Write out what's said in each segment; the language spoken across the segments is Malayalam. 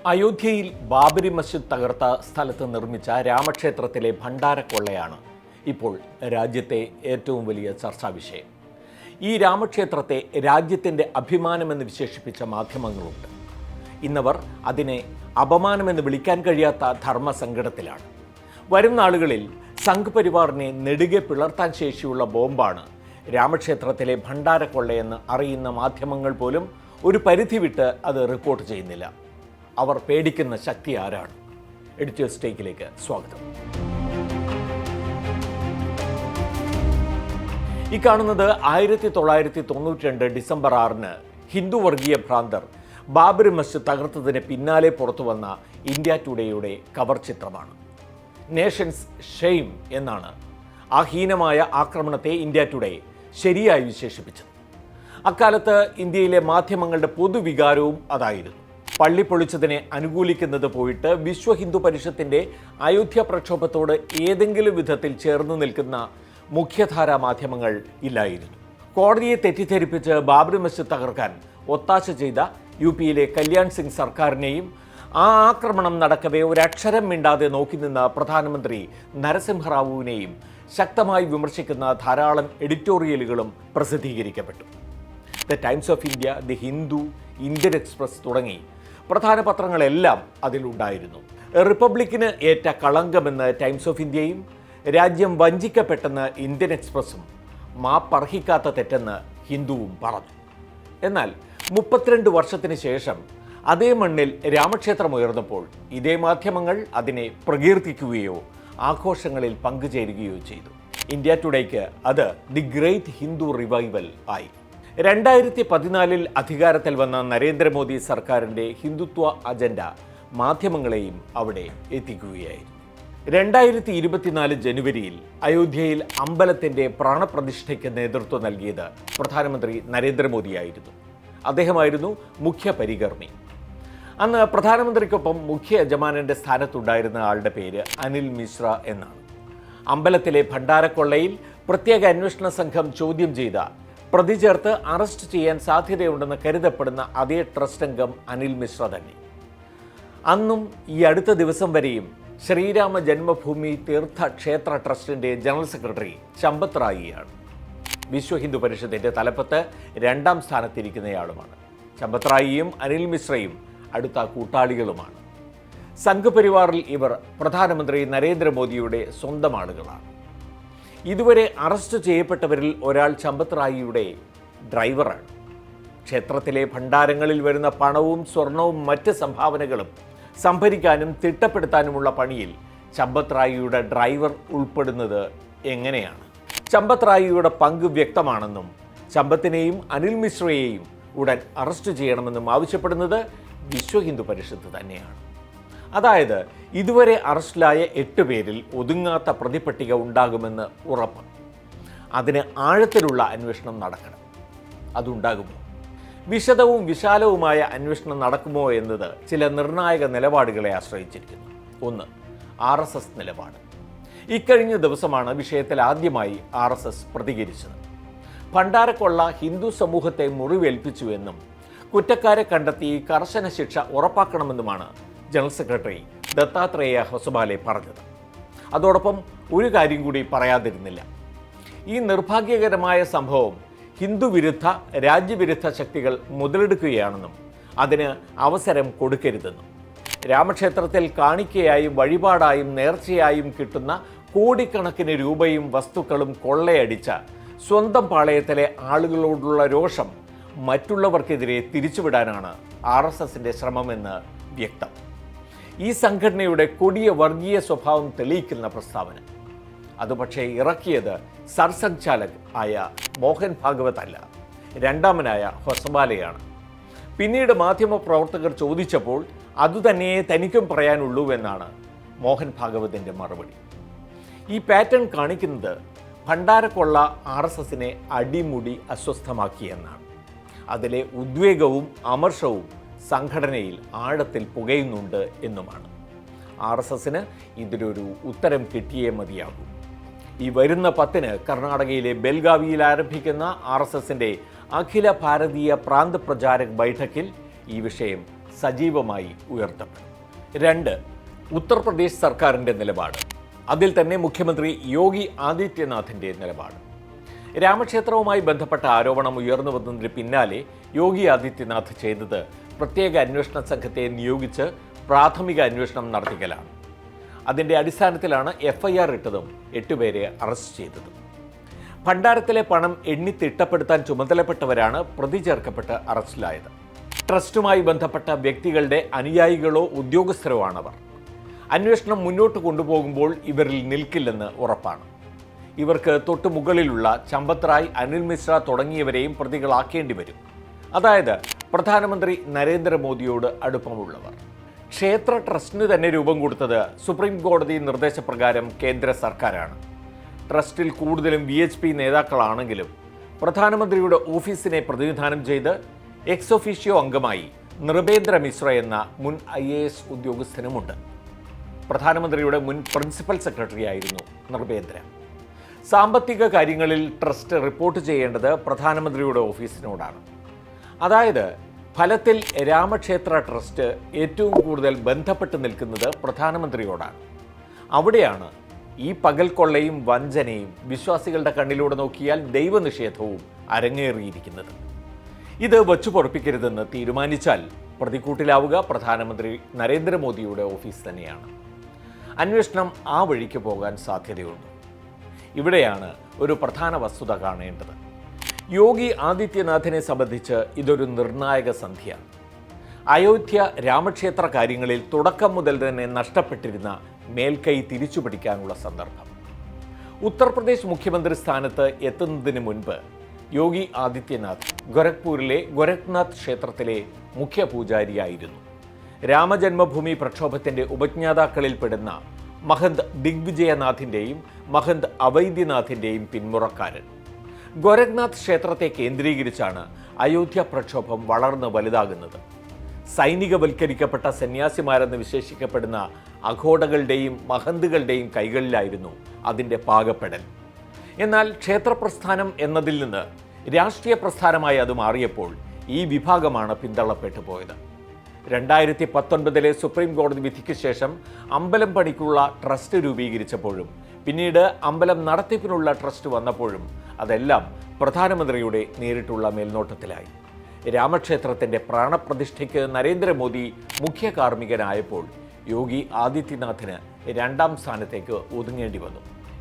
അയോധ്യയിൽ ബാബരി മസ്ജിദ് തകർത്ത സ്ഥലത്ത് നിർമ്മിച്ച രാമക്ഷേത്രത്തിലെ ഭണ്ഡാരക്കൊള്ളയാണ് ഇപ്പോൾ രാജ്യത്തെ ഏറ്റവും വലിയ ചർച്ചാ വിഷയം. ഈ രാമക്ഷേത്രത്തെ രാജ്യത്തിൻ്റെ അഭിമാനമെന്ന് വിശേഷിപ്പിച്ച മാധ്യമങ്ങളുണ്ട്. ഇന്നവർ അതിനെ അപമാനമെന്ന് വിളിക്കാൻ കഴിയാത്ത ധർമ്മസങ്കടത്തിലാണ്. വരും നാളുകളിൽ സംഘ് പരിവാറിനെ നെടുകെ പിളർത്താൻ ശേഷിയുള്ള ബോംബാണ് രാമക്ഷേത്രത്തിലെ ഭണ്ഡാരക്കൊള്ളയെന്ന് അറിയുന്ന മാധ്യമങ്ങൾ പോലും ഒരു പരിധി വിട്ട് അത് റിപ്പോർട്ട് ചെയ്യുന്നില്ല. അവർ പേടിക്കുന്ന ശക്തി ആരാണ്? എഡിറ്റേഴ്സ് ടേക്കിലേക്ക് സ്വാഗതം. ഈ കാണുന്നത് 1992 ഡിസംബർ 6 ഹിന്ദു വർഗീയ ഭ്രാന്തർ ബാബരി മസ്ജിദ് തകർത്തതിന് പിന്നാലെ പുറത്തു വന്ന ഇന്ത്യ ടുഡേയുടെ കവർ ചിത്രമാണ്. നേഷൻസ് ഷെയിം എന്നാണ് ആ ഹീനമായ ആക്രമണത്തെ ഇന്ത്യ ടുഡേ ശരിയായി വിശേഷിപ്പിച്ചത്. അക്കാലത്ത് ഇന്ത്യയിലെ മാധ്യമങ്ങളുടെ പൊതുവികാരവും അതായിരുന്നു. പള്ളി പൊളിച്ചതിനെ അനുകൂലിക്കുന്നത് പോയിട്ട് വിശ്വ ഹിന്ദു പരിഷത്തിൻ്റെ അയോധ്യ പ്രക്ഷോഭത്തോട് ഏതെങ്കിലും വിധത്തിൽ ചേർന്ന് നിൽക്കുന്ന മുഖ്യധാരാ മാധ്യമങ്ങൾ ഇല്ലായിരുന്നു. കോടതിയെ തെറ്റിദ്ധരിപ്പിച്ച് ബാബരി മസ്ജിദ് തകർക്കാൻ ഒത്താശ ചെയ്ത യുപിയിലെ കല്യാൺ സിംഗ് സർക്കാരിനെയും ആ ആക്രമണം നടക്കവേ ഒരക്ഷരം മിണ്ടാതെ നോക്കി നിന്ന പ്രധാനമന്ത്രി നരസിംഹറാവുവിനെയും ശക്തമായി വിമർശിക്കുന്ന ധാരാളം എഡിറ്റോറിയലുകളും പ്രസിദ്ധീകരിക്കപ്പെട്ടു. The Times of India, the Hindu, Indian Express തുടങ്ങി പ്രധാന പത്രങ്ങളെല്ലാം അതിലുണ്ടായിരുന്നു. റിപ്പബ്ലിക്കിന് ഏറ്റ കളങ്കമെന്ന് ടൈംസ് ഓഫ് ഇന്ത്യയും രാജ്യം വഞ്ചിക്കപ്പെട്ടെന്ന് ഇന്ത്യൻ എക്സ്പ്രസും മാപ്പർഹിക്കാത്ത തെറ്റെന്ന് ഹിന്ദുവും പറഞ്ഞു. എന്നാൽ 32 വർഷത്തിന് ശേഷം അതേ മണ്ണിൽ രാമക്ഷേത്രം ഉയർന്നപ്പോൾ ഇതേ മാധ്യമങ്ങൾ അതിനെ പ്രകീർത്തിക്കുകയോ ആഘോഷങ്ങളിൽ പങ്കുചേരുകയോ ചെയ്തു. ഇന്ത്യ ടുഡേക്ക് അത് ദി ഗ്രേറ്റ് ഹിന്ദു റിവൈവൽ ആയി. 2014 അധികാരത്തിൽ വന്ന നരേന്ദ്രമോദി സർക്കാരിൻ്റെ ഹിന്ദുത്വ അജണ്ട മാധ്യമങ്ങളെയും അവിടെ എത്തിക്കുകയായിരുന്നു. 2024 ജനുവരിയിൽ അയോധ്യയിൽ അമ്പലത്തിൻ്റെ പ്രാണപ്രതിഷ്ഠയ്ക്ക് നേതൃത്വം നൽകിയത് പ്രധാനമന്ത്രി നരേന്ദ്രമോദിയായിരുന്നു. അദ്ദേഹമായിരുന്നു മുഖ്യ പരികർമ്മി. അന്ന് പ്രധാനമന്ത്രിക്കൊപ്പം മുഖ്യ യജമാനൻ്റെ സ്ഥാനത്തുണ്ടായിരുന്ന ആളുടെ പേര് അനിൽ മിശ്ര എന്നാണ്. അമ്പലത്തിലെ ഭണ്ഡാരക്കൊള്ളയിൽ പ്രത്യേക അന്വേഷണ സംഘം ചോദ്യം ചെയ്ത പ്രതി ചേർത്ത് അറസ്റ്റ് ചെയ്യാൻ സാധ്യതയുണ്ടെന്ന് കരുതപ്പെടുന്ന അതേ ട്രസ്റ്റ് അംഗം അനിൽ മിശ്ര തന്നെ. അന്നും ഈ അടുത്ത ദിവസം വരെയും ശ്രീരാമ ജന്മഭൂമി തീർത്ഥ ക്ഷേത്ര ട്രസ്റ്റിൻ്റെ ജനറൽ സെക്രട്ടറി ചമ്പത് റായിയാണ്. വിശ്വ ഹിന്ദു പരിഷത്തിൻ്റെ തലപ്പത്ത് 2ാം സ്ഥാനത്തിരിക്കുന്നയാളുമാണ്. ചമ്പത് റായിയും അനിൽ മിശ്രയും അടുത്ത കൂട്ടാളികളുമാണ്. സംഘ് പരിവാറിൽ ഇവർ പ്രധാനമന്ത്രി നരേന്ദ്രമോദിയുടെ സ്വന്തം ആളുകളാണ്. ഇതുവരെ അറസ്റ്റ് ചെയ്യപ്പെട്ടവരിൽ ഒരാൾ ചമ്പത് റായിയുടെ ഡ്രൈവറാണ്. ക്ഷേത്രത്തിലെ ഭണ്ഡാരങ്ങളിൽ വരുന്ന പണവും സ്വർണവും മറ്റ് സംഭാവനകളും സംഭരിക്കാനും തിട്ടപ്പെടുത്താനുമുള്ള പണിയിൽ ചമ്പത് റായിയുടെ ഡ്രൈവർ ഉൾപ്പെടുന്നത് എങ്ങനെയാണ്? ചമ്പത് റായിയുടെ പങ്ക് വ്യക്തമാണെന്നും ചമ്പത്തിനെയും അനിൽ മിശ്രയെയും ഉടൻ അറസ്റ്റ് ചെയ്യണമെന്നും ആവശ്യപ്പെടുന്നത് വിശ്വ ഹിന്ദു പരിഷത്ത് തന്നെയാണ്. അതായത് ഇതുവരെ അറസ്റ്റിലായ 8 പേരിൽ ഒതുങ്ങാത്ത പ്രതിപട്ടിക ഉണ്ടാകുമെന്ന് ഉറപ്പ്. അതിന് ആഴത്തിലുള്ള അന്വേഷണം നടക്കണം. അതുണ്ടാകുമോ? വിശദവും വിശാലവുമായ അന്വേഷണം നടക്കുമോ എന്നത് ചില നിർണായക നിലപാടുകളെ ആശ്രയിച്ചിരിക്കുന്നു. 1. RSS നിലപാട്. ഇക്കഴിഞ്ഞ ദിവസമാണ് വിഷയത്തിൽ ആദ്യമായി RSS പ്രതികരിച്ചത്. ഭണ്ഡാരക്കൊള്ള ഹിന്ദു സമൂഹത്തെ മുറിവേൽപ്പിച്ചുവെന്നും കുറ്റക്കാരെ കണ്ടെത്തി കർശന ശിക്ഷ ഉറപ്പാക്കണമെന്നുമാണ് ജനറൽ സെക്രട്ടറി ദത്താത്രേയ ഹൊസബാലെ പറഞ്ഞത്. അതോടൊപ്പം ഒരു കാര്യം കൂടി പറയാതിരുന്നില്ല. ഈ നിർഭാഗ്യകരമായ സംഭവം ഹിന്ദു വിരുദ്ധ രാജ്യവിരുദ്ധ ശക്തികൾ മുതലെടുക്കുകയാണെന്നും അതിന് അവസരം കൊടുക്കരുതെന്നും രാമക്ഷേത്രത്തിൽ കാണിക്കയായും വഴിപാടായും നേർച്ചയായും കിട്ടുന്ന കോടിക്കണക്കിന് രൂപയും വസ്തുക്കളും കൊള്ളയടിച്ച സ്വന്തം പാളയത്തിലെ ആളുകളോടുള്ള രോഷം മറ്റുള്ളവർക്കെതിരെ തിരിച്ചുവിടാനാണ് RSSൻ്റെ ശ്രമമെന്ന് വ്യക്തം. ഈ സംഘടനയുടെ കൊടിയ വർഗീയ സ്വഭാവം തെളിയിക്കുന്ന പ്രസ്താവന. അത് പക്ഷേ ഇറക്കിയത് സർസംഘചാലക് ആയ മോഹൻ ഭാഗവത് അല്ല, 2ാമനായ ഹൊസബാലെയാണ്. പിന്നീട് മാധ്യമപ്രവർത്തകർ ചോദിച്ചപ്പോൾ അതുതന്നെയേ തനിക്കും പറയാനുള്ളൂ എന്നാണ് മോഹൻ ഭാഗവതിൻ്റെ മറുപടി. ഈ പാറ്റേൺ കാണിക്കുന്നത് ഭണ്ഡാരക്കൊള്ള RSSനെ അടിമുടി അസ്വസ്ഥമാക്കിയെന്നാണ്. അതിലെ ഉദ്വേഗവും അമർഷവും സംഘടനയിൽ ആഴത്തിൽ പുകയുന്നുണ്ട് എന്നുമാണ്. RSSന് ഇതിനൊരു ഉത്തരം കിട്ടിയേ മതിയാകൂ. ഈ വരുന്ന 10 കർണാടകയിലെ ബെൽഗാവിയിൽ ആരംഭിക്കുന്ന RSSൻ്റെ അഖില ഭാരതീയ പ്രാന്ത് പ്രചാരക് ബൈഠക്കിൽ ഈ വിഷയം സജീവമായി ഉയർത്തപ്പെടും. 2. ഉത്തർപ്രദേശ് സർക്കാരിൻ്റെ നിലപാട്. അതിൽ തന്നെ മുഖ്യമന്ത്രി യോഗി ആദിത്യനാഥിൻ്റെ നിലപാട്. രാമക്ഷേത്രവുമായി ബന്ധപ്പെട്ട ആരോപണം ഉയർന്നു വന്നതിന് പിന്നാലെ യോഗി ആദിത്യനാഥ് ചെയ്തത് പ്രത്യേക അന്വേഷണ സംഘത്തെ നിയോഗിച്ച് പ്രാഥമിക അന്വേഷണം നടത്തിക്കലാണ്. അതിൻ്റെ അടിസ്ഥാനത്തിലാണ് FIR ഇട്ടതും 8 പേരെ അറസ്റ്റ് ചെയ്തതും. ഭണ്ഡാരത്തിലെ പണം എണ്ണി തിട്ടപ്പെടുത്താൻ ചുമതലപ്പെട്ടവരാണ് പ്രതി ചേർക്കപ്പെട്ട് അറസ്റ്റിലായത്. ട്രസ്റ്റുമായി ബന്ധപ്പെട്ട വ്യക്തികളുടെ അനുയായികളോ ഉദ്യോഗസ്ഥരോ ആണവർ. അന്വേഷണം മുന്നോട്ട് കൊണ്ടുപോകുമ്പോൾ ഇവരിൽ നിൽക്കില്ലെന്ന് ഉറപ്പാണ്. ഇവർക്ക് തൊട്ടു മുകളിലുള്ള ചമ്പത് റായ്, അനിൽ മിശ്ര തുടങ്ങിയവരെയും പ്രതികളാക്കേണ്ടി വരും. അതായത് പ്രധാനമന്ത്രി നരേന്ദ്രമോദിയോട് അടുപ്പമുള്ളവർ. ക്ഷേത്ര ട്രസ്റ്റിന് തന്നെ രൂപം കൊടുത്തത് സുപ്രീം കോടതി നിർദ്ദേശപ്രകാരം കേന്ദ്ര സർക്കാരാണ്. ട്രസ്റ്റിൽ കൂടുതലും VHP നേതാക്കളാണെങ്കിലും പ്രധാനമന്ത്രിയുടെ ഓഫീസിനെ പ്രതിനിധാനം ചെയ്ത് എക്സ് ഒഫീഷ്യോ അംഗമായി നൃപേന്ദ്ര മിശ്ര എന്ന മുൻ IAS ഉദ്യോഗസ്ഥനുമുണ്ട്. പ്രധാനമന്ത്രിയുടെ മുൻ പ്രിൻസിപ്പൽ സെക്രട്ടറി ആയിരുന്നു നൃപേന്ദ്ര. സാമ്പത്തിക കാര്യങ്ങളിൽ ട്രസ്റ്റ് റിപ്പോർട്ട് ചെയ്യേണ്ടത് പ്രധാനമന്ത്രിയുടെ ഓഫീസിനോടാണ്. അതായത് ഫലത്തിൽ രാമക്ഷേത്ര ട്രസ്റ്റ് ഏറ്റവും കൂടുതൽ ബന്ധപ്പെട്ട് നിൽക്കുന്നത് പ്രധാനമന്ത്രിയോടാണ്. അവിടെയാണ് ഈ പകൽക്കൊള്ളയും വഞ്ചനയും വിശ്വാസികളുടെ കണ്ണിലൂടെ നോക്കിയാൽ ദൈവനിഷേധവും അരങ്ങേറിയിരിക്കുന്നത്. ഇത് വച്ചു പൊറപ്പിക്കരുതെന്ന് തീരുമാനിച്ചാൽ പ്രതിക്കൂട്ടിലാവുക പ്രധാനമന്ത്രി നരേന്ദ്രമോദിയുടെ ഓഫീസ് തന്നെയാണ്. അന്വേഷണം ആ വഴിക്ക് പോകാൻ സാധ്യതയുണ്ട്. ഇവിടെയാണ് ഒരു പ്രധാന വസ്തുത കാണേണ്ടത്. യോഗി ആദിത്യനാഥിനെ സംബന്ധിച്ച് ഇതൊരു നിർണായക സന്ധ്യയാണ്. അയോധ്യ രാമക്ഷേത്ര കാര്യങ്ങളിൽ തുടക്കം മുതൽ തന്നെ നഷ്ടപ്പെട്ടിരുന്ന മേൽക്കൈ തിരിച്ചുപിടിക്കാനുള്ള സന്ദർഭം. ഉത്തർപ്രദേശ് മുഖ്യമന്ത്രി സ്ഥാനത്ത് എത്തുന്നതിന് മുൻപ് യോഗി ആദിത്യനാഥ് ഗോരഖ്പൂരിലെ ഗോരഖ്നാഥ് ക്ഷേത്രത്തിലെ മുഖ്യ പൂജാരിയായിരുന്നു. രാമജന്മഭൂമി പ്രക്ഷോഭത്തിന്റെ ഉപജ്ഞാതാക്കളിൽപ്പെടുന്ന മഹന്ത് ദിഗ്വിജയനാഥിൻ്റെയും മഹന്ത് അവൈദ്യനാഥിൻ്റെയും പിന്മുറക്കാരൻ. ഗോരഖ്നാഥ് ക്ഷേത്രത്തെ കേന്ദ്രീകരിച്ചാണ് അയോധ്യ പ്രക്ഷോഭം വളർന്ന് വലുതാകുന്നത്. സൈനികവൽക്കരിക്കപ്പെട്ട സന്യാസിമാരെന്ന് വിശേഷിക്കപ്പെടുന്ന അഘോടകളുടെയും മഹന്തുകളുടെയും കൈകളിലായിരുന്നു അതിൻ്റെ പാകപ്പെടൽ. എന്നാൽ ക്ഷേത്രപ്രസ്ഥാനം എന്നതിൽ നിന്ന് രാഷ്ട്രീയ പ്രസ്ഥാനമായി അത് മാറിയപ്പോൾ ഈ വിഭാഗമാണ് പിന്തള്ളപ്പെട്ടു പോയത്. 2019 സുപ്രീം കോടതി വിധിക്ക് ശേഷം അമ്പലം പണിക്കുള്ള ട്രസ്റ്റ് രൂപീകരിച്ചപ്പോഴും പിന്നീട് അമ്പലം നടത്തിപ്പിനുള്ള ട്രസ്റ്റ് വന്നപ്പോഴും അതെല്ലാം പ്രധാനമന്ത്രിയുടെ നേരിട്ടുള്ള മേൽനോട്ടത്തിലായി. രാമക്ഷേത്രത്തിൻ്റെ പ്രാണപ്രതിഷ്ഠയ്ക്ക് നരേന്ദ്രമോദി മുഖ്യ കാർമ്മികനായപ്പോൾ യോഗി ആദിത്യനാഥിന് 2ാം സ്ഥാനത്തേക്ക് ഒതുങ്ങേണ്ടി വന്നു.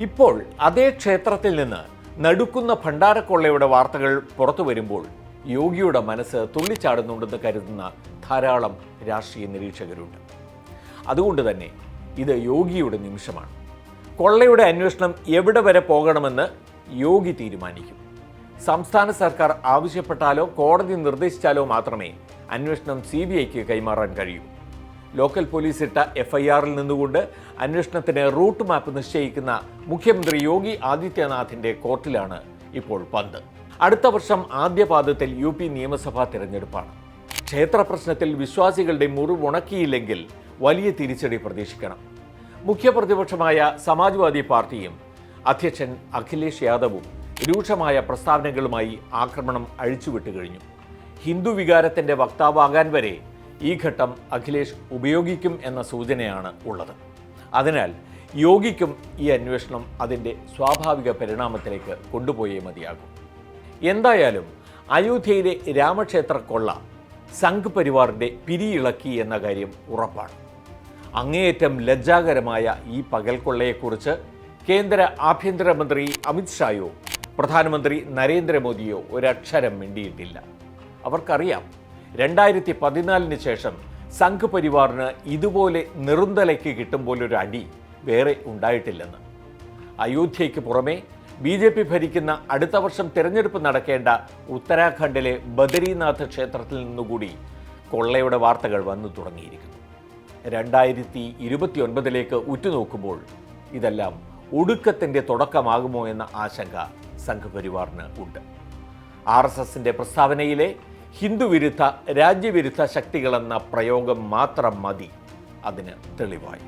ഇപ്പോൾ അതേ ക്ഷേത്രത്തിൽ നിന്ന് നടുക്കുന്ന ഭണ്ഡാരക്കൊള്ളയുടെ വാർത്തകൾ പുറത്തു വരുമ്പോൾ യോഗിയുടെ മനസ്സ് തുള്ളിച്ചാടുന്നുണ്ടെന്ന് കരുതുന്ന ധാരാളം രാഷ്ട്രീയ നിരീക്ഷകരുണ്ട്. അതുകൊണ്ട് തന്നെ ഇത് യോഗിയുടെ നിമിഷമാണ്. കൊള്ളയുടെ അന്വേഷണം എവിടെ വരെ പോകണമെന്ന് യോഗി തീരുമാനിക്കും. സംസ്ഥാന സർക്കാർ ആവശ്യപ്പെട്ടാലോ കോടതി നിർദ്ദേശിച്ചാലോ മാത്രമേ അന്വേഷണം CBIക്ക് കൈമാറാൻ കഴിയൂ. ലോക്കൽ പോലീസ് ഇട്ട FIRൽ നിന്നുകൊണ്ട് അന്വേഷണത്തിന് റൂട്ട് മാപ്പ് നിശ്ചയിക്കുന്ന മുഖ്യമന്ത്രി യോഗി ആദിത്യനാഥിൻ്റെ കോർട്ടിലാണ് ഇപ്പോൾ പന്ത്. അടുത്ത വർഷം ആദ്യപാദത്തിൽ UP നിയമസഭാ തിരഞ്ഞെടുപ്പാണ്. ക്ഷേത്ര പ്രശ്നത്തിൽ വിശ്വാസികളുടെ മുറിവുണക്കിയില്ലെങ്കിൽ വലിയ തിരിച്ചടി പ്രതീക്ഷിക്കണം. മുഖ്യ പ്രതിപക്ഷമായ സമാജ്വാദി പാർട്ടിയും അധ്യക്ഷൻ അഖിലേഷ് യാദവും രൂക്ഷമായ പ്രസ്താവനകളുമായി ആക്രമണം അഴിച്ചുവിട്ടു കഴിഞ്ഞു. ഹിന്ദു വികാരത്തിൻ്റെ വക്താവാകാൻ വരെ ഈ ഘട്ടം അഖിലേഷ് ഉപയോഗിക്കും എന്ന സൂചനയാണ് ഉള്ളത്. അതിനാൽ യോഗിക്കും ഈ അന്വേഷണം അതിൻ്റെ സ്വാഭാവിക പരിണാമത്തിലേക്ക് കൊണ്ടുപോയേ മതിയാകും. എന്തായാലും അയോധ്യയിലെ രാമക്ഷേത്ര കൊള്ള സംഘ് പരിവാറിൻ്റെ പിരിയിളക്കി എന്ന കാര്യം ഉറപ്പാണ്. അങ്ങേയറ്റം ലജ്ജാകരമായ ഈ പകൽക്കൊള്ളയെക്കുറിച്ച് കേന്ദ്ര ആഭ്യന്തരമന്ത്രി അമിത്ഷായോ പ്രധാനമന്ത്രി നരേന്ദ്രമോദിയോ ഒരക്ഷരം മിണ്ടിയിട്ടില്ല. അവർക്കറിയാം 2014 ശേഷം സംഘ് പരിവാറിന് ഇതുപോലെ നെറുന്തലയ്ക്ക് കിട്ടുമ്പോലൊരു അടി വേറെ ഉണ്ടായിട്ടില്ലെന്ന്. അയോധ്യയ്ക്ക് പുറമെ BJP ഭരിക്കുന്ന അടുത്ത വർഷം തിരഞ്ഞെടുപ്പ് നടക്കേണ്ട ഉത്തരാഖണ്ഡിലെ ബദരീനാഥ് ക്ഷേത്രത്തിൽ നിന്നുകൂടി കൊള്ളയുടെ വാർത്തകൾ വന്നു തുടങ്ങിയിരിക്കുന്നു. 2029 ഉറ്റുനോക്കുമ്പോൾ ഇതെല്ലാം ഒടുക്കത്തിൻ്റെ തുടക്കമാകുമോ എന്ന ആശങ്ക സംഘ് പരിവാറിന് ഉണ്ട്. RSSന്റെ പ്രസ്താവനയിലെ ഹിന്ദുവിരുദ്ധ രാജ്യവിരുദ്ധ ശക്തികളെന്ന പ്രയോഗം മാത്രം മതി അതിന് തെളിവായി.